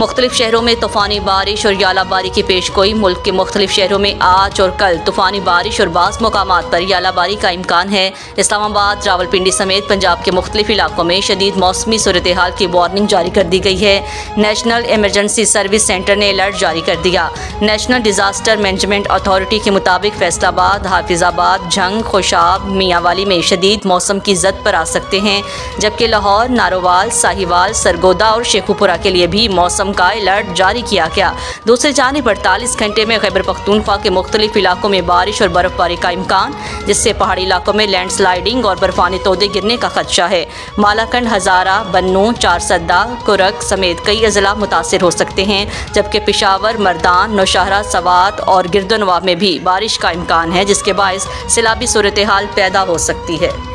मुख्तलिफ शहरों में तूफ़ानी बारिश और यालाबारी की पेशगोई। मुल्क के मुख्तलिफ शहरों में आज और कल तूफ़ानी बारिश और बाज़ मकामात पर यालाबारी का इम्कान है। इस्लामाबाद, रावलपिंडी समेत पंजाब के मुख्तलिफ इलाकों में शदीद मौसमी सूरत हाल की वार्निंग जारी कर दी गई है। नेशनल इमरजेंसी सर्विस सेंटर ने अलर्ट जारी कर दिया। नेशनल डिज़ास्टर मैनेजमेंट अथॉरिटी के मुताबिक फैसलाबाद, हाफिजाबाद, झंग, खुशाब, मियांवाली में शदीद मौसम की जद पर आ सकते हैं, जबकि लाहौर, नारोवाल, साहिवाल, सरगोदा और शेखुपुरा के लिए भी मौसम का अलर्ट जारी किया गया। दूसरी जानिब 48 घंटे में खैबर पख्तूनख्वा के मुख्तलिफ इलाकों में बारिश और बर्फबारी का इम्कान, जिससे पहाड़ी इलाकों में लैंडस्लाइडिंग और बर्फानी तोदे गिरने का खदशा है। मालाकंड, हज़ारा, बन्नू, चारसद्दा, कुरक समेत कई अजला मुतासिर हो सकते हैं, जबकि पेशावर, मर्दान, नौशहरा, सवात और गिरदनवा में भी बारिश का इम्कान है, जिसके बायस सैलाबी सूरत हाल पैदा हो सकती है।